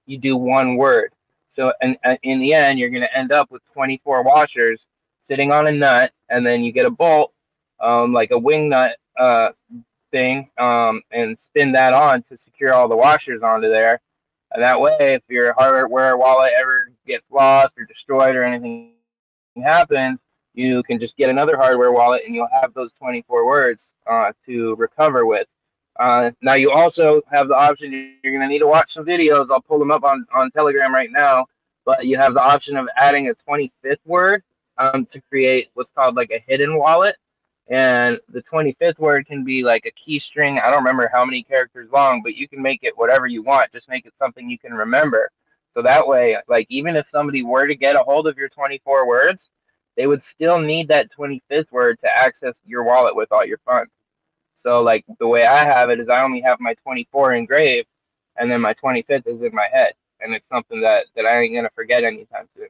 you do one word. So and in the end, you're going to end up with 24 washers sitting on a nut, and then you get a bolt, like a wing nut thing, and spin that on to secure all the washers onto there. And that way, if your hardware wallet ever gets lost or destroyed or anything happens, you can just get another hardware wallet and you'll have those 24 words to recover with. Now, you also have the option, you're going to need to watch some videos. I'll pull them up on Telegram right now. But you have the option of adding a 25th word to create what's called like a hidden wallet. And the 25th word can be like a key string. I don't remember how many characters long, but you can make it whatever you want. Just make it something you can remember. So that way, like even if somebody were to get a hold of your 24 words, they would still need that 25th word to access your wallet with all your funds. So like the way I have it is I only have my 24 engraved, and then my 25th is in my head, and it's something that I ain't gonna forget anytime soon.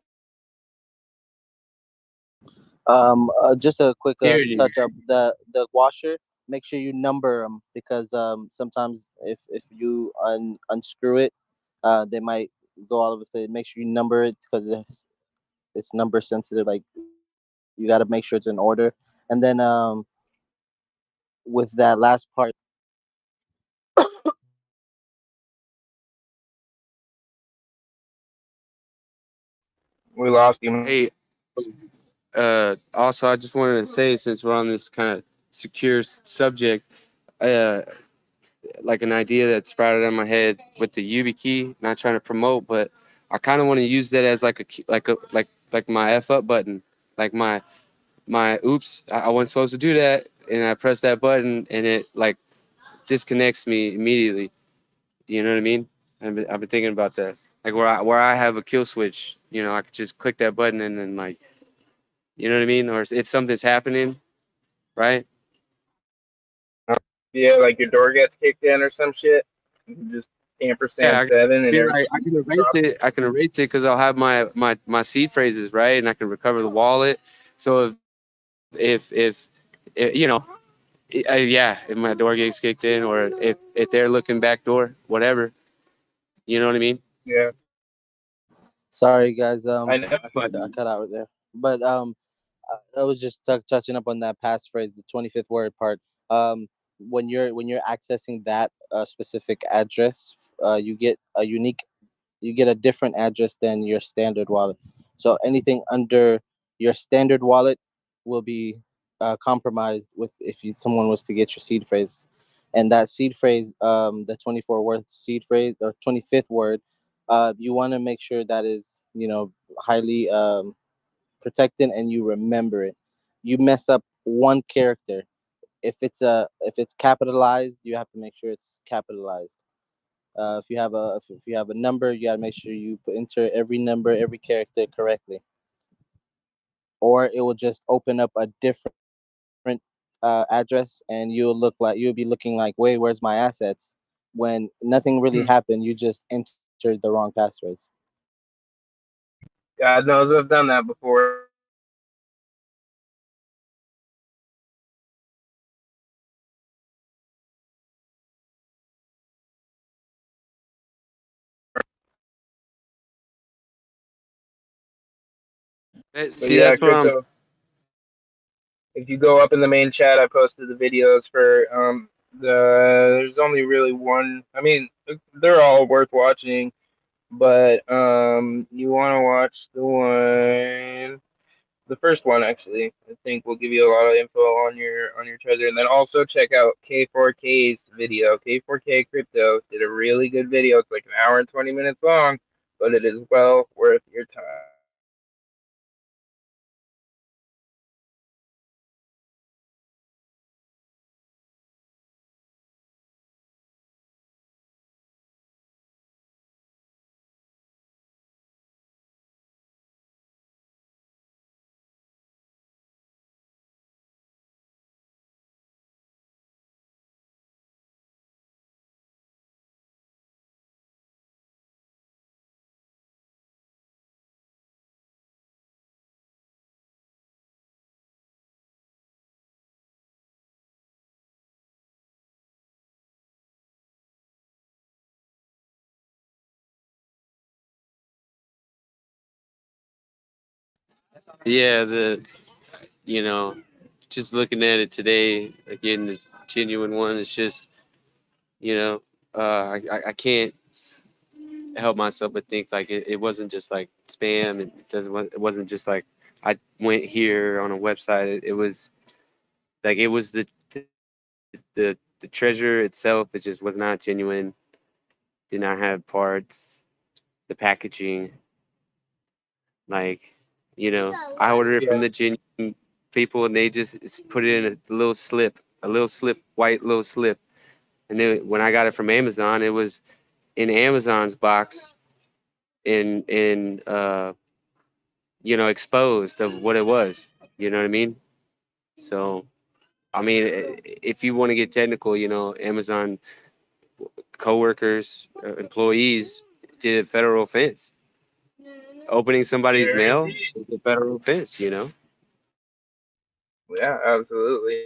Just a quick Here it is. touch up. The washer. Make sure you number them because sometimes if you unscrew it, they might go all over the place. Make sure you number it because it's number sensitive. Like you got to make sure it's in order. And then with that last part, We lost you. Hey, also, I just wanted to say, since we're on this kind of secure subject, uh, like an idea that sprouted in my head with the YubiKey. Not trying to promote, but I kind of want to use that as like like my F up button, like my oops, I wasn't supposed to do that, and I press that button, and it like disconnects me immediately. You know what I mean? I've been thinking about that, like where I have a kill switch. I could just click that button, and then like, you know what I mean? Or if something's happening, right? Yeah, like your door gets kicked in or some shit. You can just Yeah, ampersand I can seven and be like, everything I can erase drops. it. I can erase it because I'll have my seed phrases right, and I can recover the wallet. So if yeah, if my door gets kicked in, or if they're looking back door, whatever, you know what I mean? Yeah, sorry guys, I know. I cut out there. But I was just touching up on that passphrase, the 25th word part. When you're accessing that specific address, you get a unique, you get a different address than your standard wallet. So anything under your standard wallet will be compromised with if someone was to get your seed phrase, and that seed phrase, the 24 word seed phrase or 25th word, you want to make sure that is highly protected and you remember it. You mess up one character. If it's capitalized, you have to make sure it's capitalized. If you have a number, you gotta make sure you enter every number, every character correctly, or it will just open up a different address, and you'll be looking like, wait, where's my assets? When nothing really happened, you just entered the wrong passwords. God knows I've done that before. But See, yeah, that's what I'm. crypto. If you go up in the main chat, I posted the videos for there's only really one. I mean, they're all worth watching, but you want to watch the first one actually. I think will give you a lot of info on your treasure, and then also check out K4K's video. K4K Crypto did a really good video. It's like an hour and 20 minutes long, but it is well worth your time. Yeah, just looking at it today, again, the genuine one, it's just, I can't help myself but think like it wasn't just like spam. It wasn't just like I went here on a website. It was like it was the treasure itself. It just was not genuine. Did not have parts. The packaging, like, I ordered it from Yeah. the genuine people, and they just put it in a little slip, white little slip. And then when I got it from Amazon, it was in Amazon's box, exposed of what it was. You know what I mean? So, I mean, if you want to get technical, Amazon coworkers, employees did a federal offense. Opening somebody's Sure, mail indeed. is a federal offense. Yeah, absolutely.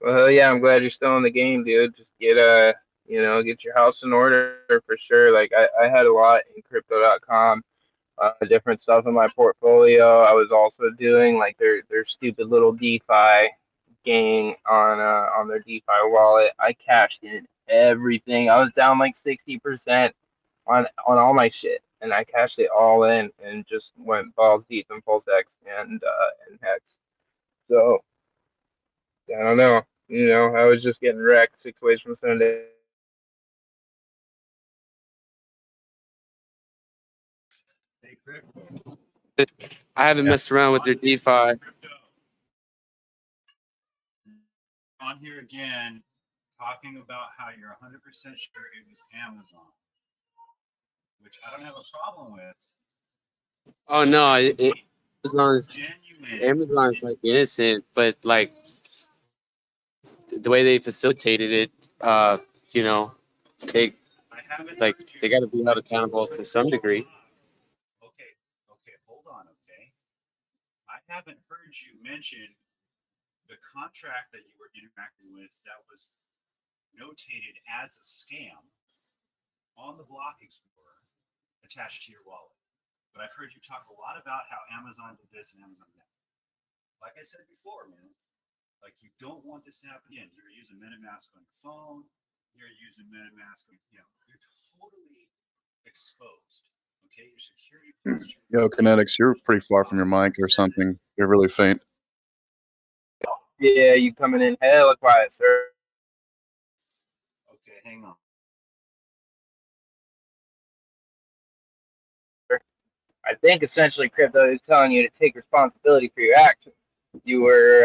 Well, yeah, I'm glad you're still in the game, dude. Just get your house in order for sure. Like I had a lot in crypto.com, different stuff in my portfolio. I was also doing like their stupid little DeFi gang on their DeFi wallet. I cashed in everything. I was down like 60% on all my shit, and I cashed it all in and just went balls deep in PulseX and Hex. So I don't know. I was just getting wrecked 6 ways from Sunday. Hey, Crypto. I haven't Yeah. messed around with their DeFi. On here again, talking about how you're 100% sure it was Amazon, which I don't have a problem with. Oh no, Amazon's Genuine. Amazon's like innocent, but like the way they facilitated it, you know, they I haven't like heard you. they got to be held accountable to some degree. Okay, okay, hold on, okay. I haven't heard you mention the contract that you were interacting with that was notated as a scam on the Block Explorer attached to your wallet. But I've heard you talk a lot about how Amazon did this and Amazon did that. Like I said before, man, like you don't want this to happen again. You're using MetaMask on your phone. You're using MetaMask you're totally exposed. Okay, your security posture. Yo, Kinetics, you're pretty far from your mic or something. You're really faint. Yeah, you coming in hella quiet, sir. Okay, hang on. I think essentially crypto is telling you to take responsibility for your actions. You were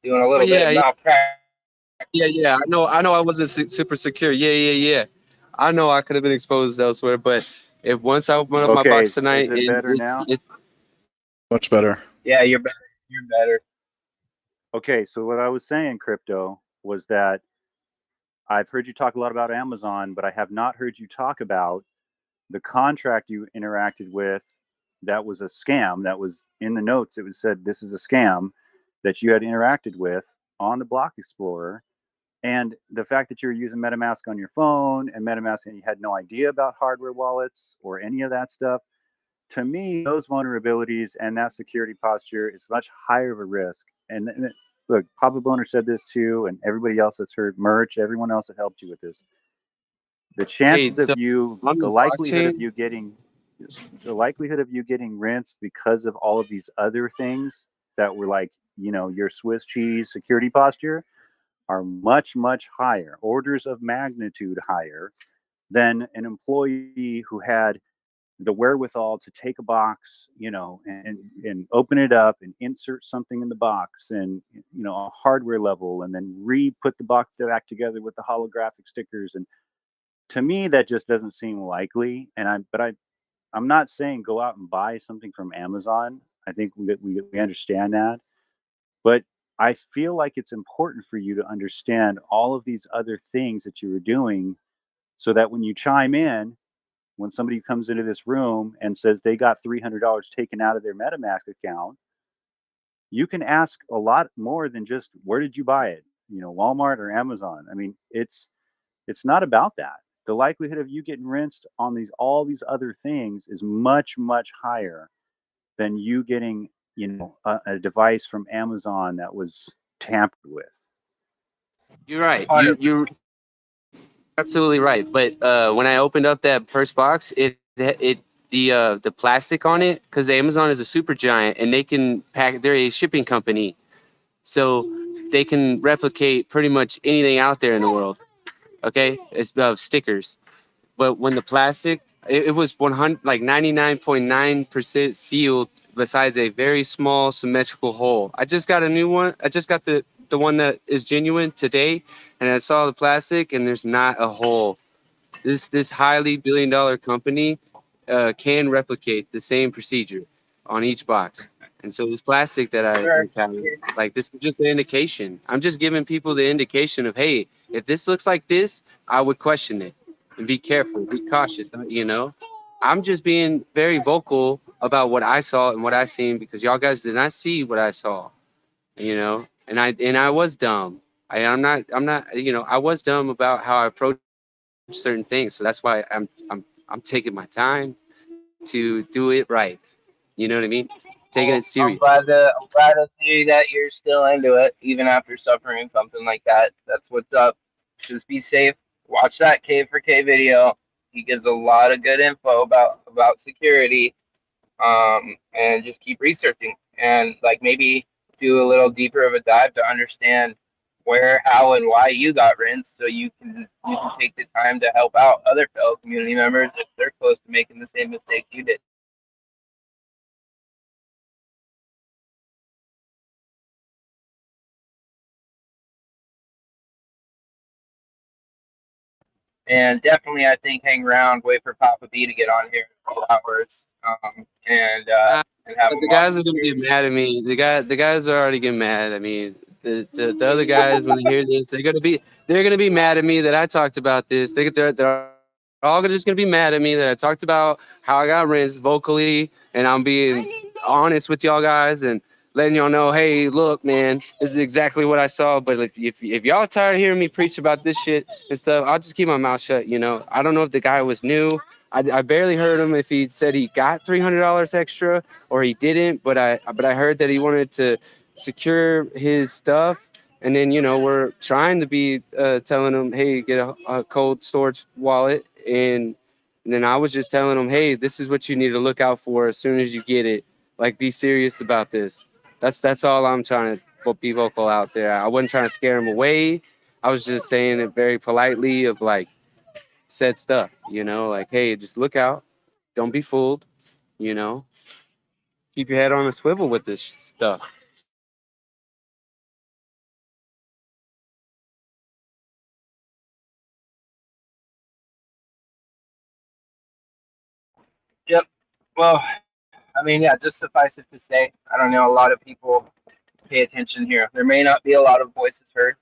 doing a Oh little bit of yeah, malpractice. yeah. I know. I wasn't super secure. Yeah. I know I could have been exposed elsewhere, but if once I open up my Okay, box is tonight, it and better now? it's Much better. Yeah, you're better. You're better. Okay, so what I was saying, Crypto, was that I've heard you talk a lot about Amazon, but I have not heard you talk about the contract you interacted with that was a scam. That was in the notes. It was said this is a scam that you had interacted with on the Block Explorer. And the fact that you're using MetaMask on your phone and MetaMask and you had no idea about hardware wallets or any of that stuff, to me, those vulnerabilities and that security posture is much higher of a risk. And look, Papa Boner said this too, and everybody else that's heard, Merch, everyone else that helped you with this. The hey, chances of so you, on the the likelihood of blockchain. you getting, the likelihood of you getting rinsed because of all of these other things that were like, your Swiss cheese security posture are much, much higher, orders of magnitude higher than an employee who had the wherewithal to take a box, and open it up and insert something in the box and, a hardware level, and then re-put the box back together with the holographic stickers. And to me, that just doesn't seem likely. I'm not saying go out and buy something from Amazon. I think we understand that, but I feel like it's important for you to understand all of these other things that you were doing, so that when you chime in, when somebody comes into this room and says they got $300 taken out of their MetaMask account, you can ask a lot more than just where did you buy it, Walmart or Amazon. I mean, it's not about that. The likelihood of you getting rinsed on all these other things is much, much higher than you getting, a device from Amazon that was tampered with. You're right. 100%. You're absolutely right. But when I opened up that first box, the plastic on it, because Amazon is a super giant and they can pack. They're a shipping company, so they can replicate pretty much anything out there in the world. Okay, it's stickers. But when the plastic, it was 100, like 99.9% sealed, besides a very small symmetrical hole. I just got a new one. I just got the one that is genuine today, and I saw the plastic, and there's not a hole. This highly billion-dollar company can replicate the same procedure on each box. And so this plastic that I Sure. encountered, like this is just an indication. I'm just giving people the indication of, hey, if this looks like this, I would question it and be careful, be cautious. I'm just being very vocal about what I saw and what I seen because y'all guys did not see what I saw, and I was dumb. I'm not, I was dumb about how I approached certain things. So that's why I'm taking my time to do it right. You know what I mean? Taking it I'm serious. glad to see that you're still into it, even after suffering something like that. That's what's up. Just be safe. Watch that K for K video. He gives a lot of good info about security. And just keep researching and like maybe do a little deeper of a dive to understand where, how, and why you got rinsed, so you can take the time to help out other fellow community members if they're close to making the same mistake you did. And definitely, I think hang around, wait for Papa B to get on here in a few hours, and have But him the on. guys are gonna get mad at me. The guys are already getting mad. I mean, the other guys when they hear this, they're gonna be mad at me that I talked about this. They're all just gonna be mad at me that I talked about how I got rinsed vocally, and I'm being honest with y'all guys and letting y'all know, hey, look, man, this is exactly what I saw. But if y'all tired of hearing me preach about this shit and stuff, I'll just keep my mouth shut. I don't know if the guy was new. I barely heard him if he said he got $300 extra or he didn't, but I heard that he wanted to secure his stuff, and then we're trying to be telling him, hey, get a cold storage wallet, and then I was just telling him, hey, this is what you need to look out for as soon as you get it. Like, be serious about this. That's all I'm trying to be vocal out there. I wasn't trying to scare him away. I was just saying it very politely of like said stuff, like, hey, just look out, don't be fooled, you know keep your head on a swivel with this stuff. Yep. Well, I mean, yeah, just suffice it to say, I don't know, a lot of people pay attention here. There may not be a lot of voices heard,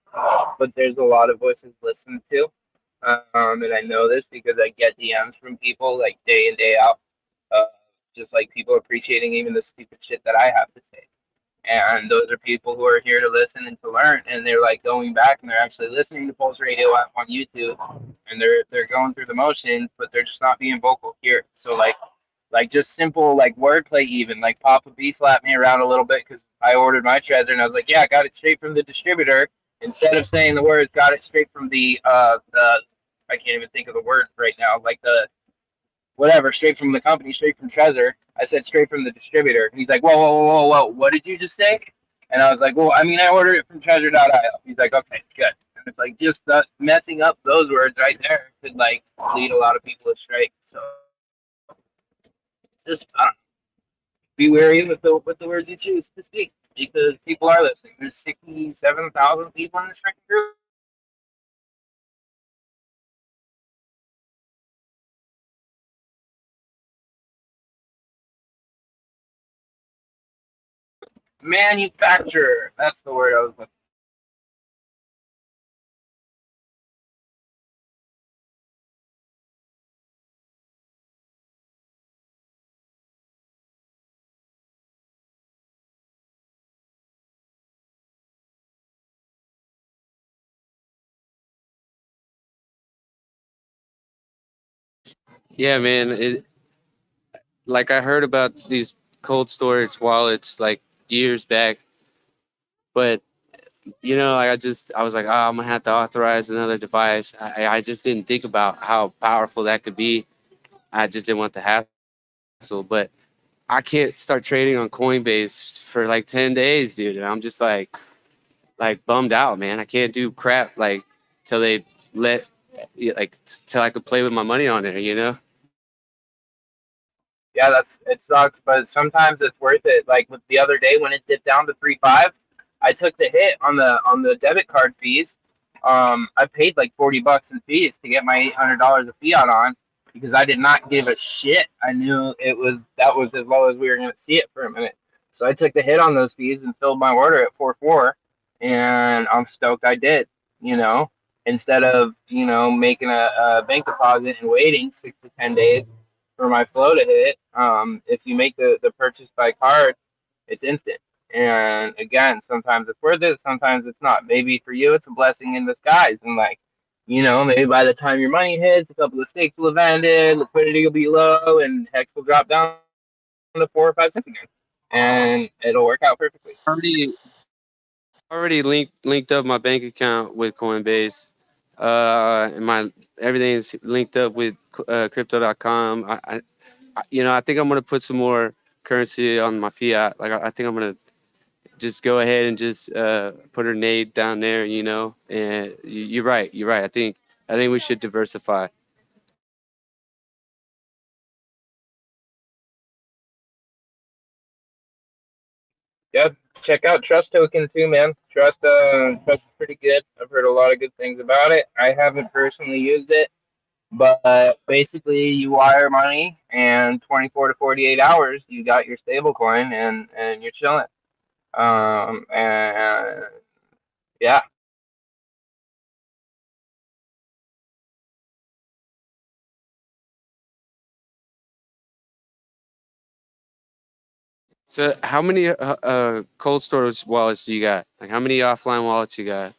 but there's a lot of voices listened to. And I know this because I get DMs from people like day in, day out, uh, just like people appreciating even the stupid shit that I have to say. And those are people who are here to listen and to learn, and they're like going back and they're actually listening to Pulseradioapp on YouTube, and they're going through the motions, but they're just not being vocal here. So like just simple like wordplay, even like Papa B slapped me around a little bit because I ordered my treasure and I was like, yeah, I got it straight from the distributor. Instead of saying the words, got it straight from the I can't even think of the word right now, like the whatever, straight from the company, straight from Trezor. I said straight from the distributor. And he's like, whoa, whoa, whoa, whoa, what did you just say? And I was like, well, I mean, I ordered it from Trezor.io. He's like, okay, good. And it's like just messing up those words right there could like lead a lot of people astray. So just be wary with the words you choose to speak because people are listening. There's 67,000 people in this freaking group. Manufacturer. That's the word I was looking Yeah, man. Like I heard about these cold storage wallets like years back, but like I was like, oh, I'm gonna have to authorize another device. I just didn't think about how powerful that could be. I just didn't want the hassle, but I can't start trading on Coinbase for like 10 days, dude. And I'm just like bummed out, man. I can't do crap like till they let till I could play with my money on there. Yeah, it sucks, but sometimes it's worth it. Like with the other day when it dipped down to 3.5, I took the hit on the debit card fees. I paid like $40 in fees to get my $800 of fiat on because I did not give a shit. I knew that was as low as we were going to see it for a minute. So I took the hit on those fees and filled my order at 4.4, and I'm stoked I did. You know, instead of making a bank deposit and waiting 6 to 10 days for my flow to hit. If you make the purchase by card, it's instant. And again, sometimes it's worth it, sometimes it's not. Maybe for you, it's a blessing in disguise. And maybe by the time your money hits, a couple of stakes will have ended, liquidity will be low, and Hex will drop down to 4 or 5 cents again, and it'll work out perfectly. Already linked up my bank account with Coinbase. And my everything's linked up with crypto.com. I think I'm gonna put some more currency on my fiat. Like I think I'm gonna just go ahead and just put her nade down there. And you're right. You're right. I think we should diversify. Yeah, check out Trust Token too, man. Trust is pretty good. I've heard a lot of good things about it. I haven't personally used it, but basically, you wire money, and 24 to 48 hours, you got your stable coin, and you're chilling. And yeah, So how many cold storage wallets do you got? Like how many offline wallets you got?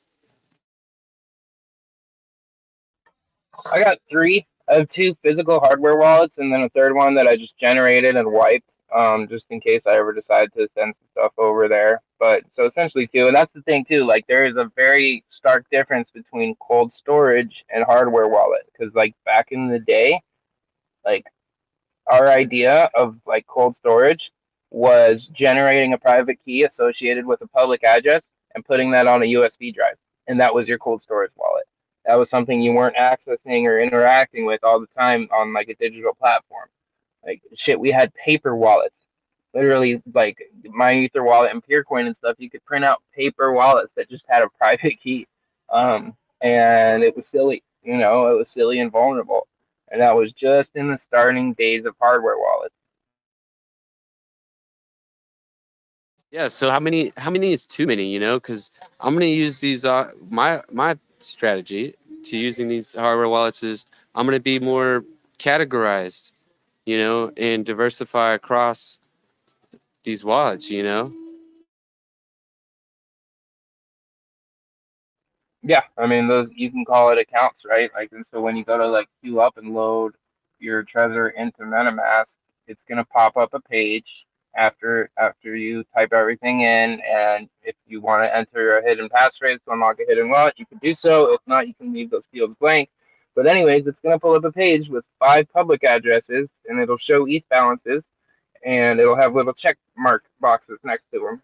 I got three. I have two physical hardware wallets, and then a third one that I just generated and wiped, just in case I ever decide to send some stuff over there. But so essentially two, and that's the thing too. Like there is a very stark difference between cold storage and hardware wallet, because like back in the day, like our idea of like cold storage was generating a private key associated with a public address and putting that on a USB drive. And that was your cold storage wallet. That was something you weren't accessing or interacting with all the time on like a digital platform. Like shit, we had paper wallets. Literally, like my Ether wallet and Peercoin and stuff, you could print out paper wallets that just had a private key. And it was silly, it was silly and vulnerable. And that was just in the starting days of hardware wallets. Yeah. So how many is too many? Because I'm gonna use these. My strategy to using these hardware wallets is I'm gonna be more categorized, and diversify across these wallets. Yeah, I mean those you can call it accounts, right? Like, and so when you go to like queue up and load your Trezor into MetaMask, it's gonna pop up a page after you type everything in, and if you want to enter a hidden passphrase to unlock a hidden wallet, you can do so. If not, you can leave those fields blank. But anyways, it's gonna pull up a page with 5 public addresses, and it'll show ETH balances, and it'll have little check mark boxes next to them.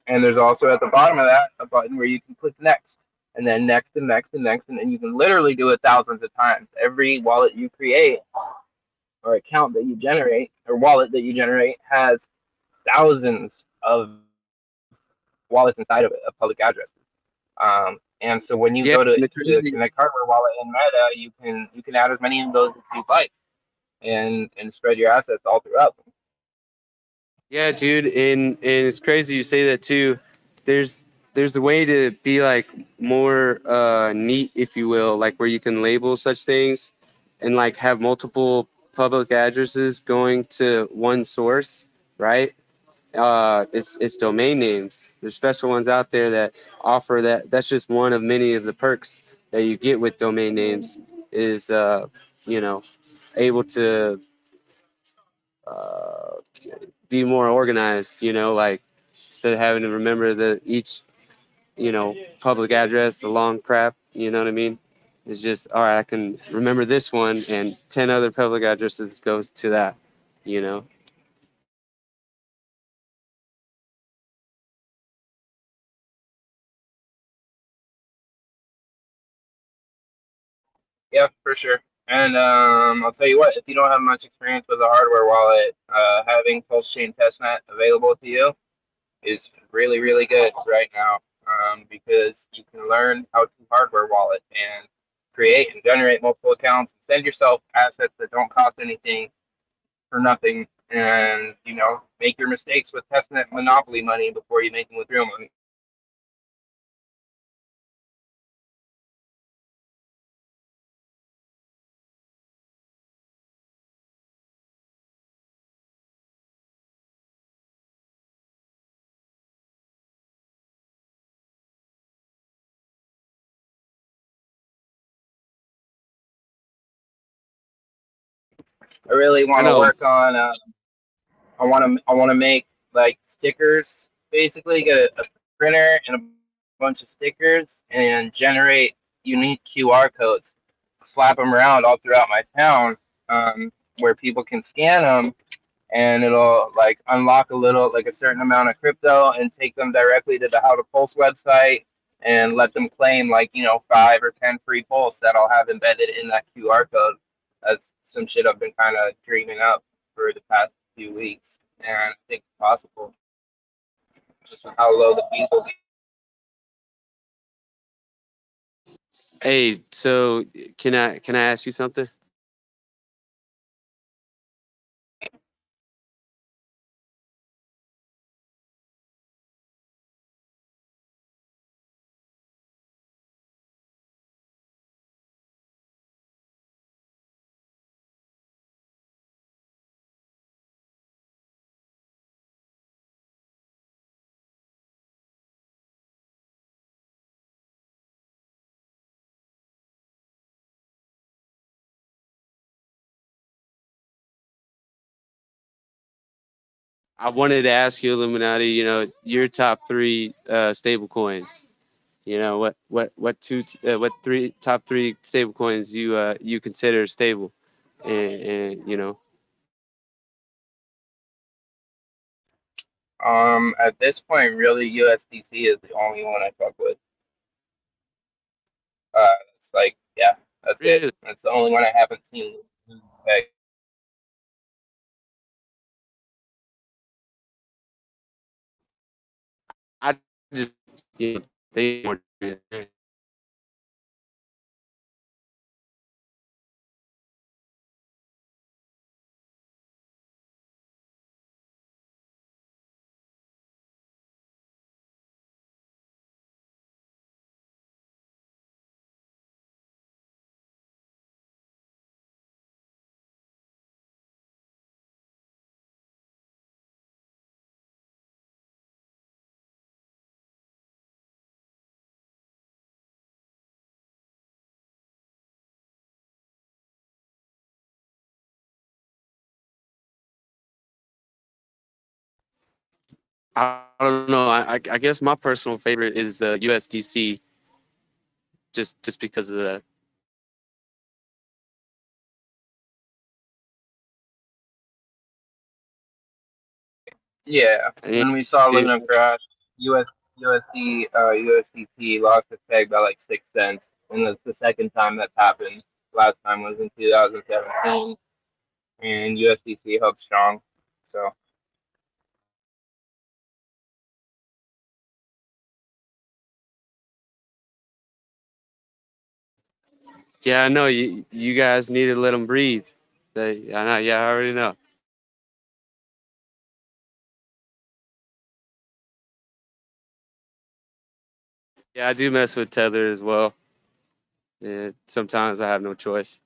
And there's also at the bottom of that a button where you can click next, and then next and next and next, and then you can literally do it thousands of times. Every wallet you create or account that you generate or wallet that you generate has thousands of wallets inside of it of public addresses. And so when you Yeah. go And to connect hardware wallet in Meta, you can add as many of those as you like, and spread your assets all throughout them. Yeah, dude, and it's crazy you say that too. There's a way to be like more neat, if you will, like where you can label such things and like have multiple public addresses going to one source, right? It's domain names. There's special ones out there that offer that. That's just one of many of the perks that you get with domain names is you know able to uh, be more organized. Like instead of having to remember each public address, the long crap. You know what I mean? It's just all right. I can remember this one, and 10 other public addresses goes to that. You know. Yeah, for sure. And I'll tell you what, if you don't have much experience with a hardware wallet, having Pulsechain testnet available to you is really, really good right now, because you can learn how to hardware wallet and create and generate multiple accounts and send yourself assets that don't cost anything for nothing, and make your mistakes with testnet monopoly money before you make them with real money. I really I want to know. work on. I want to make like stickers. Basically, get a printer and a bunch of stickers and generate unique QR codes. Slap them around all throughout my town, where people can scan them, and it'll like unlock a certain amount of crypto and take them directly to the How to Pulse website and let them claim 5 or 10 free pulse that I'll have embedded in that QR code. That's some shit I've been kind of dreaming up for the past few weeks, and I think it's possible just with how low the fees will be. Hey, so can I ask you something? I wanted to ask you, Illuminati. Your top three stable coins. What top three stable coins you consider stable, and. At this point, really, USDC is the only one I fuck with. It's yeah, that's it. Really, That's the only one I haven't seen. Okay. I just think more. I don't know. I guess my personal favorite is USDC, just because of that. Yeah, And when we saw it- Luna crash, USDT lost its peg by like 6 cents, and that's the second time that's happened. Last time was in 2017, and USDC held strong. So yeah, I know you guys need to let them breathe. I know. Yeah, I already know. Yeah, I do mess with Tether as well. Yeah, sometimes I have no choice.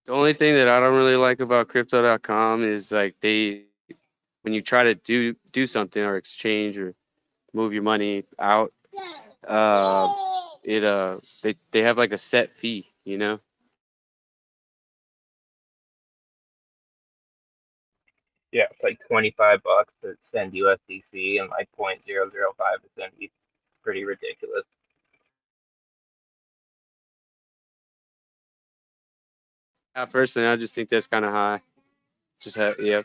The only thing that I don't really like about crypto.com is like when you try to do something or exchange or move your money out, uh, they have like a set fee, you know? Yeah, it's like $25 to send USDC and like 0.005 to send ETH. Pretty ridiculous. Personally, I just think that's kind of high. Just have, yeah.